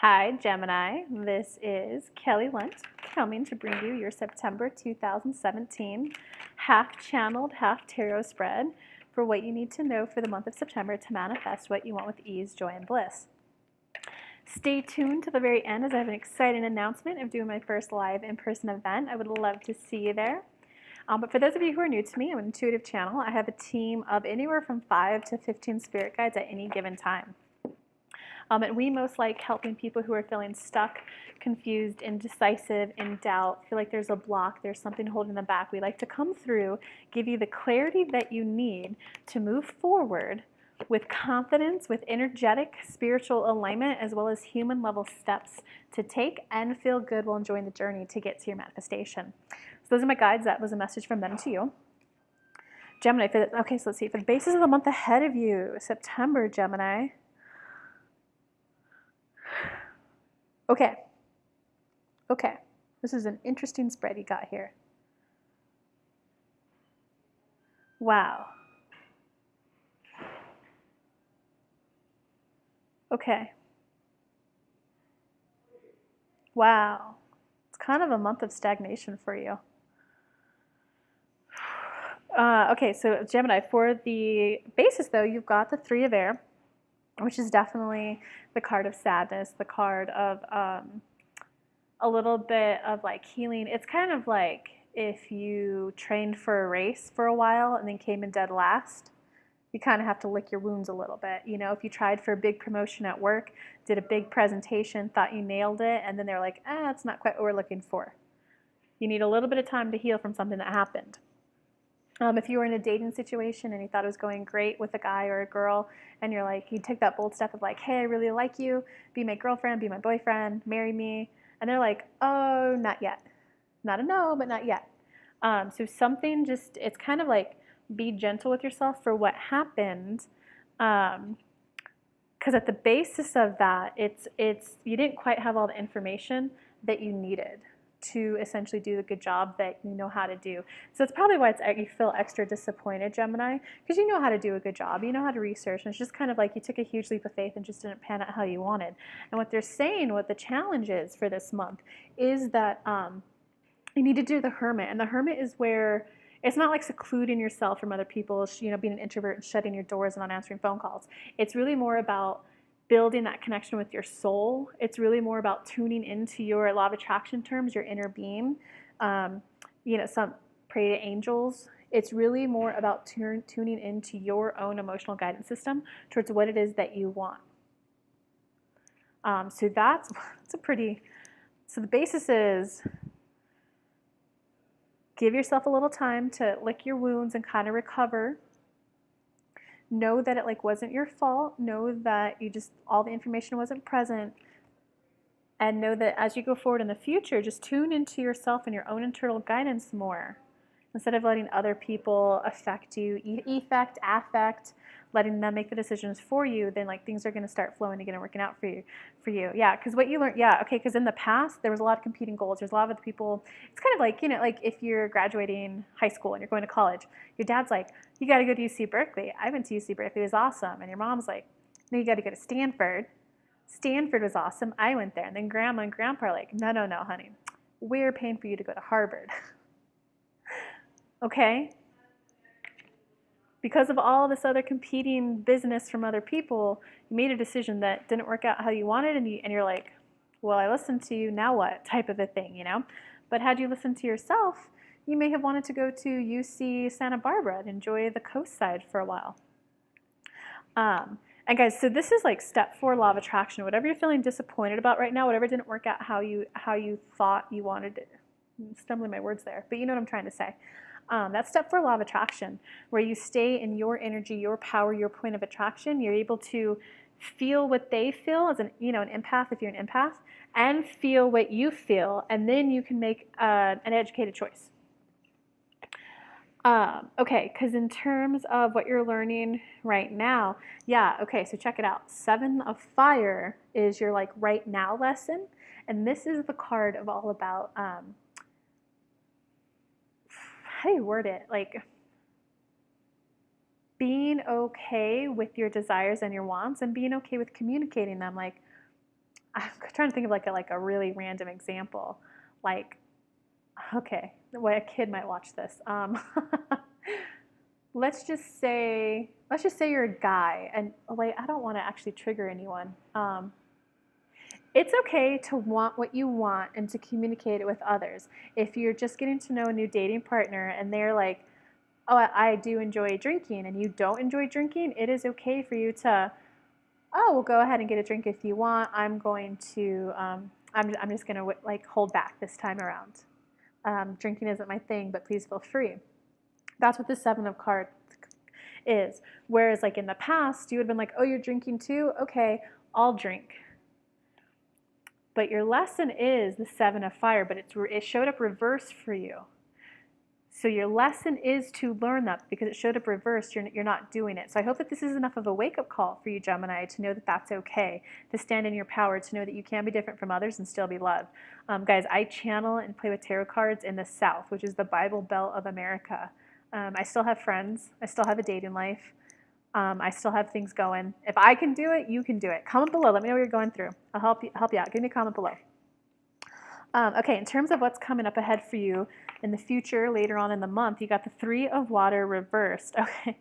Hi, Gemini. This is Kelly Lunt coming to bring you your September 2017 half-channeled, half-tarot spread for what you need to know for the month of September to manifest what you want with ease, joy, and bliss. Stay tuned to the very end as I have an exciting announcement of doing my first live in-person event. I would love to see you there. But for those of you who are new to me, I'm an intuitive channel. I have a team of anywhere from 5 to 15 spirit guides at any given time. And we most like helping people who are feeling stuck, confused, indecisive, in doubt, feel like there's a block, there's something holding them back. We like to come through, give you the clarity that you need to move forward with confidence, with energetic spiritual alignment, as well as human level steps to take and feel good while enjoying the journey to get to your manifestation. So those are my guides. That was a message from them to you. Gemini, okay, so let's see. For the basis of the month ahead of you, September, Gemini. Okay. This is an interesting spread you got here. Wow. Okay. Wow. It's kind of a month of stagnation for you. Okay, so Gemini, for the basis though, you've got the Three of Air, which is definitely the card of sadness, the card of a little bit of like healing. It's kind of like if you trained for a race for a while and then came in dead last. You kind of have to lick your wounds a little bit. You know, if you tried for a big promotion at work, did a big presentation, thought you nailed it, and then they're like, it's not quite what we're looking for. You need a little bit of time to heal from something that happened. If you were in a dating situation and you thought it was going great with a guy or a girl, and you're like, you take that bold step of like, hey, I really like you, be my girlfriend, be my boyfriend, marry me, and they're like, oh, not yet. Not a no, but not yet. So something just, it's kind of like, be gentle with yourself for what happened, because at the basis of that, it's you didn't quite have all the information that you needed to essentially do the good job that you know how to do. So that's probably why you feel extra disappointed, Gemini, because you know how to do a good job, you know how to research, and it's just kind of like you took a huge leap of faith and just didn't pan out how you wanted. And what they're saying, what the challenge is for this month, is that you need to do the Hermit, and the Hermit is where it's not like secluding yourself from other people, you know, being an introvert and shutting your doors and not answering phone calls. It's really more about building that connection with your soul. It's really more about tuning into your law of attraction terms, your inner being. You know, some pray to angels. It's really more about tuning into your own emotional guidance system towards what it is that you want. So that's a pretty, so the basis is, give yourself a little time to lick your wounds and kind of recover. Know that it wasn't your fault. Know that all the information wasn't present. And know that as you go forward in the future, just tune into yourself and your own internal guidance more. Instead of letting other people affect you, affect, letting them make the decisions for you, then things are going to start flowing again and working out for you. Yeah, because what you learned, because in the past there was a lot of competing goals. There's a lot of other people. It's kind of like, like if you're graduating high school and you're going to college, your dad's like, you got to go to UC Berkeley. I went to UC Berkeley, it was awesome. And your mom's like, no, you got to go to Stanford. Stanford was awesome. I went there. And then grandma and grandpa are like, no, honey, we're paying for you to go to Harvard. Okay? Because of all this other competing business from other people, you made a decision that didn't work out how you wanted, and you're like, well, I listened to you, now what? Type of a thing, you know? But had you listened to yourself, you may have wanted to go to UC Santa Barbara and enjoy the coast side for a while. And guys, so this is like step 4, law of attraction. Whatever you're feeling disappointed about right now, whatever didn't work out how you thought you wanted it. I'm stumbling my words there, but you know what I'm trying to say. That's step 4, law of attraction, where you stay in your energy, your power, your point of attraction. You're able to feel what they feel as an empath, if you're an empath, and feel what you feel, and then you can make an educated choice. Okay, because in terms of what you're learning right now, so check it out. 7 of Fire is your right now lesson, and this is the card of all about how do you word it? Being okay with your desires and your wants, and being okay with communicating them. I'm trying to think of like a really random example. Like, okay, the way a kid might watch this. Let's just say you're a guy, and oh wait, I don't want to actually trigger anyone. It's okay to want what you want and to communicate it with others. If you're just getting to know a new dating partner and they're like, oh, I do enjoy drinking, and you don't enjoy drinking, it is okay for you to, oh, well, go ahead and get a drink if you want. I'm going to, I'm just going to like hold back this time around. Drinking isn't my thing, but please feel free. That's what the Seven of Cards is. Whereas like in the past, you would have been like, oh, you're drinking too? Okay, I'll drink. But your lesson is the Seven of Fire, but it showed up reversed for you. So your lesson is to learn that because it showed up reversed, you're not doing it. So I hope that this is enough of a wake-up call for you, Gemini, to know that that's okay, to stand in your power, to know that you can be different from others and still be loved. Guys, I channel and play with tarot cards in the South, which is the Bible Belt of America. I still have friends. I still have a dating life. I still have things going. If I can do it, you can do it. Comment below. Let me know what you're going through. I'll help you out. Give me a comment below. Okay, in terms of what's coming up ahead for you in the future, later on in the month, you got the Three of Water reversed. Okay.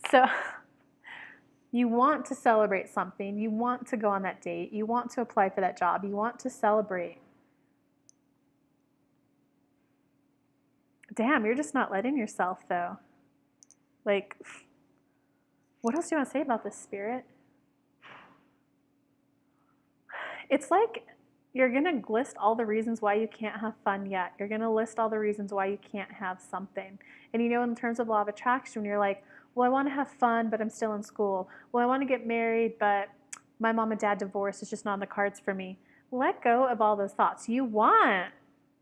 So you want to celebrate something. You want to go on that date. You want to apply for that job. You want to celebrate. Damn, you're just not letting yourself, though. Like, what else do you want to say about this, Spirit? It's like you're going to list all the reasons why you can't have fun yet. You're going to list all the reasons why you can't have something. And you know, in terms of law of attraction, you're like, well, I want to have fun, but I'm still in school. Well, I want to get married, but my mom and dad divorced. It's just not on the cards for me. Let go of all those thoughts. You want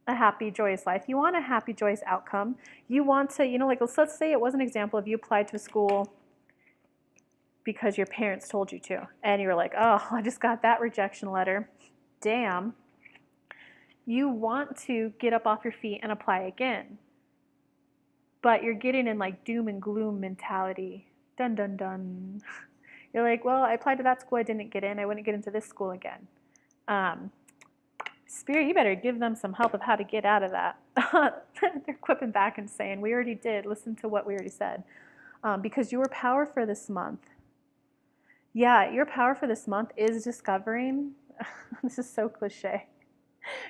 a happy, joyous life. You want a happy, joyous outcome. You want to, you know, like let's say it was an example of you applied to a school because your parents told you to. And you were like, oh, I just got that rejection letter. Damn. You want to get up off your feet and apply again. But you're getting in like doom and gloom mentality. Dun, dun, dun. You're like, well, I applied to that school. I didn't get in. I wouldn't get into this school again. Spirit, you better give them some help of how to get out of that. They're quipping back and saying, we already did. Listen to what we already said. Because your power for this month, yeah, your power for this month is discovering, this is so cliche.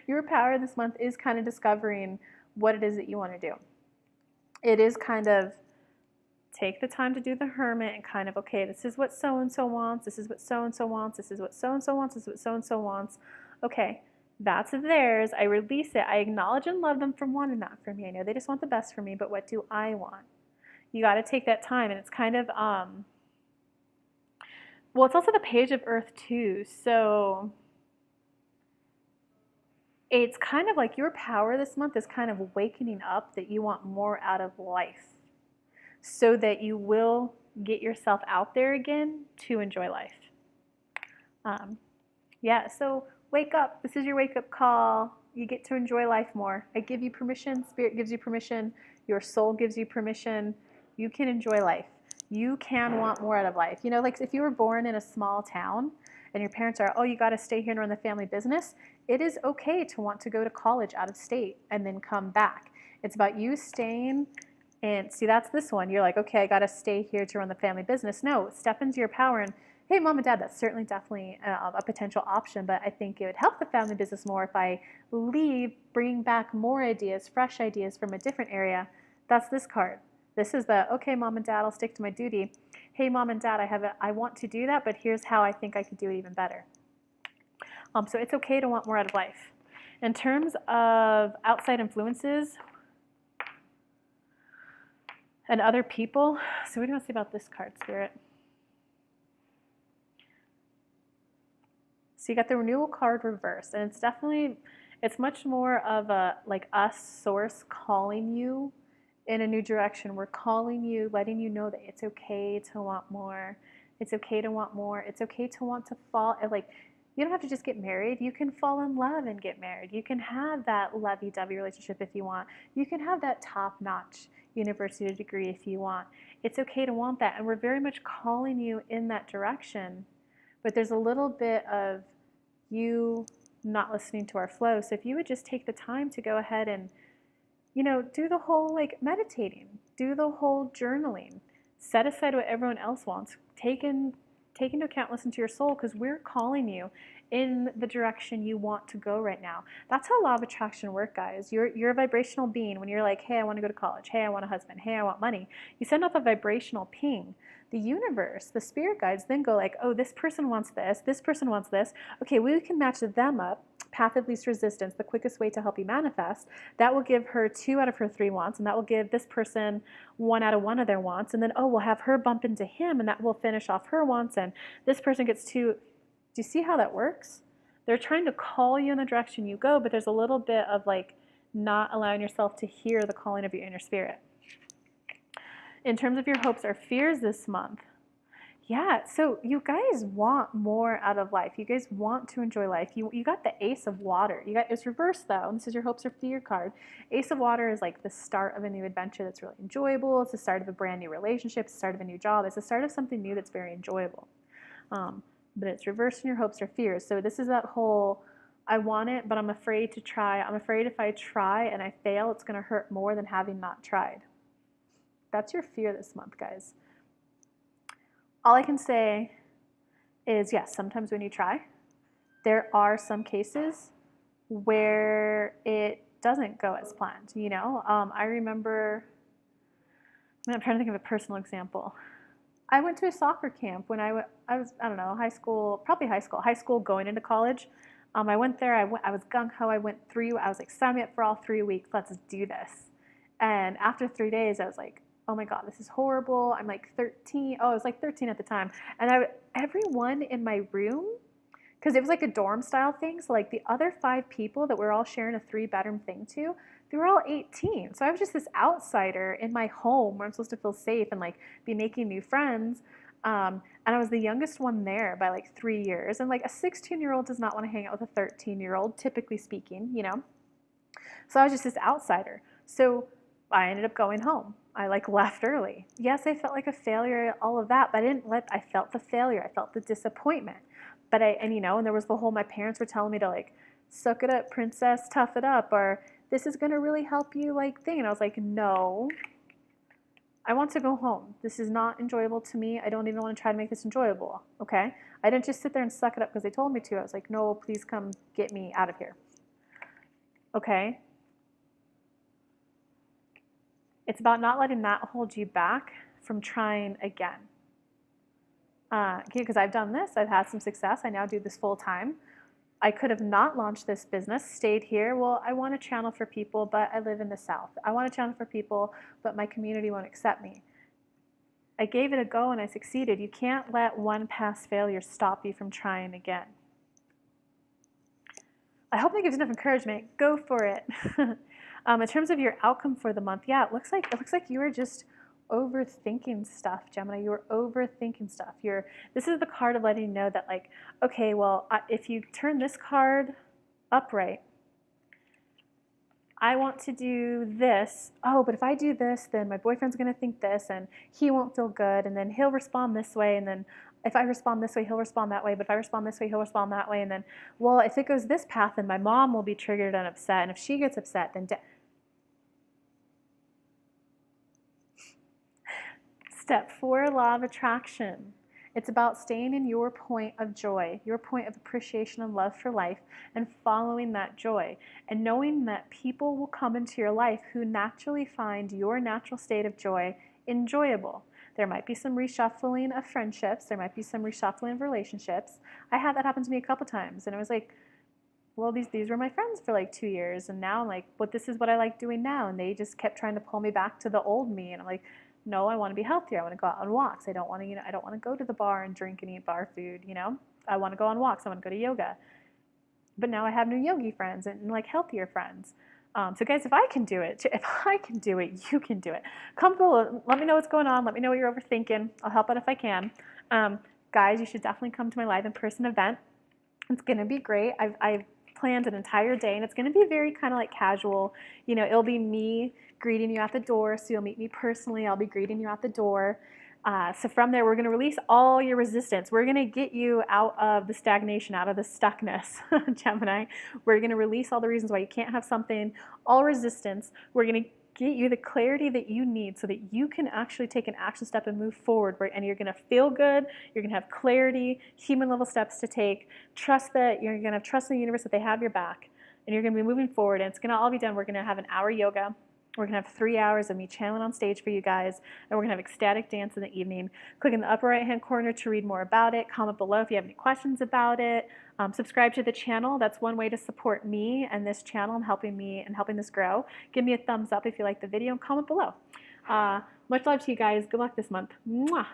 Your power this month is kind of discovering what it is that you want to do. It is kind of take the time to do the hermit and kind of, okay, this is what so-and-so wants. This is what so-and-so wants. This is what so-and-so wants. This is what so-and-so wants. Okay, that's theirs. I release it. I acknowledge and love them for wanting that for me. I know they just want the best for me, but what do I want? You got to take that time. And it's kind of, well, it's also the Page of Earth too. So it's kind of like your power this month is kind of wakening up that you want more out of life so that you will get yourself out there again to enjoy life. Yeah, so wake up. This is your wake-up call. You get to enjoy life more. I give you permission. Spirit gives you permission. Your soul gives you permission. You can enjoy life. You can want more out of life. You know, like if you were born in a small town and your parents are, oh, you got to stay here and run the family business, it is okay to want to go to college out of state and then come back. It's about you staying and see, that's this one. You're like, okay, I got to stay here to run the family business. No, step into your power and, hey, mom and dad, that's certainly definitely a potential option, but I think it would help the family business more if I leave, bring back more ideas, fresh ideas from a different area. That's this card. This is the, okay, mom and dad, I'll stick to my duty. Hey, mom and dad, I want to do that, but here's how I think I could do it even better. So it's okay to want more out of life. In terms of outside influences and other people, so what do you want to say about this card, Spirit? So you got the renewal card reversed, and it's definitely, it's much more of a, like us, source calling you in a new direction. We're calling you, letting you know that it's okay to want more. It's okay to want more. It's okay to want to fall, like, you don't have to just get married. You can fall in love and get married. You can have that lovey-dovey relationship if you want. You can have that top-notch university degree if you want. It's okay to want that, and we're very much calling you in that direction. But there's a little bit of you not listening to our flow. So if you would just take the time to go ahead and, do the whole like meditating, do the whole journaling, set aside what everyone else wants, take into account, listen to your soul, because we're calling you in the direction you want to go right now. That's how law of attraction works, guys. You're a vibrational being. When you're like, hey, I want to go to college. Hey, I want a husband. Hey, I want money. You send off a vibrational ping. The universe, the spirit guides then go like, oh, this person wants this. This person wants this. Okay, we can match them up. Path of least resistance, the quickest way to help you manifest. That will give her 2 out of her 3 wants, and that will give this person 1 out of 1 of their wants. And then, oh, we'll have her bump into him, and that will finish off her wants, and this person gets 2. Do you see how that works? They're trying to call you in the direction you go, but there's a little bit of like not allowing yourself to hear the calling of your inner spirit. In terms of your hopes or fears this month, yeah, so you guys want more out of life. You guys want to enjoy life. You got the Ace of Water. It's reversed though, and this is your hopes or fear card. Ace of Water is like the start of a new adventure that's really enjoyable. It's the start of a brand new relationship. It's the start of a new job. It's the start of something new that's very enjoyable. But it's reversed in your hopes or fears. So this is that whole, I want it, but I'm afraid to try. I'm afraid if I try and I fail, it's going to hurt more than having not tried. That's your fear this month, guys. All I can say is, yes, sometimes when you try, there are some cases where it doesn't go as planned, I remember, I'm trying to think of a personal example. I went to a soccer camp when I was, I don't know, high school going into college. I went there, I was gung-ho, I was like, sign me up for all 3 weeks, let's do this. And after 3 days, I was like, oh my God, this is horrible. I'm like 13. Oh, I was like 13 at the time. And everyone in my room, because it was like a dorm style thing, so like the other 5 people that we're all sharing a 3-bedroom thing to, they were all 18. So I was just this outsider in my home where I'm supposed to feel safe and like be making new friends. And I was the youngest one there by like 3 years. And like a 16-year-old does not want to hang out with a 13-year-old, typically speaking, So I was just this outsider. So I ended up going home. I like left early. Yes, I felt like a failure, all of that, but I felt the failure. I felt the disappointment. But and there was the whole, my parents were telling me to like, suck it up, princess, tough it up, or this is going to really help you like thing. And I was like, no, I want to go home. This is not enjoyable to me. I don't even want to try to make this enjoyable. Okay. I didn't just sit there and suck it up because they told me to. I was like, no, please come get me out of here. Okay. It's about not letting that hold you back from trying again. Because I've done this, I've had some success. I now do this full time. I could have not launched this business, stayed here. Well, I want a channel for people, but I live in the South. I want a channel for people, but my community won't accept me. I gave it a go and I succeeded. You can't let one past failure stop you from trying again. I hope that gives enough encouragement. Go for it. In terms of your outcome for the month, yeah, it looks like you were just overthinking stuff, Gemini. You were overthinking stuff. This is the card of letting you know that, like, okay, well, if you turn this card upright, I want to do this. Oh, but if I do this, then my boyfriend's going to think this, and he won't feel good, and then he'll respond this way, and then if I respond this way, he'll respond that way, but if I respond this way, he'll respond that way, and then, well, if it goes this path, then my mom will be triggered and upset, and if she gets upset, then... Step 4, law of attraction. It's about staying in your point of joy, your point of appreciation and love for life, and following that joy, and knowing that people will come into your life who naturally find your natural state of joy enjoyable. There might be some reshuffling of friendships. There might be some reshuffling of relationships. I had that happen to me a couple times, and I was like, well, these were my friends for like 2 years, and now I'm like, but this is what I like doing now, and they just kept trying to pull me back to the old me, and I'm like, no, I want to be healthier. I want to go out on walks. I don't want to, I don't want to go to the bar and drink and eat bar food, I want to go on walks. I want to go to yoga. But now I have new yogi friends and like healthier friends. So guys, if I can do it, you can do it. Come below. Let me know what's going on. Let me know what you're overthinking. I'll help out if I can. Guys, you should definitely come to my live in-person event. It's going to be great. I've planned an entire day, and it's going to be very kind of like casual. It'll be me greeting you at the door, so you'll meet me personally. I'll be greeting you at the door. So from there, we're going to release all your resistance. We're going to get you out of the stagnation, out of the stuckness, Gemini. We're going to release all the reasons why you can't have something, all resistance. We're going to get you the clarity that you need so that you can actually take an action step and move forward. And you're going to feel good. You're going to have clarity, human level steps to take. Trust that you're going to have trust in the universe that they have your back. And you're going to be moving forward. And it's going to all be done. We're going to have an hour yoga. We're going to have 3 hours of me channeling on stage for you guys, and we're going to have ecstatic dance in the evening. Click in the upper right-hand corner to read more about it. Comment below if you have any questions about it. Subscribe to the channel. That's one way to support me and this channel and helping this grow. Give me a thumbs up if you like the video and comment below. Much love to you guys. Good luck this month. Mwah.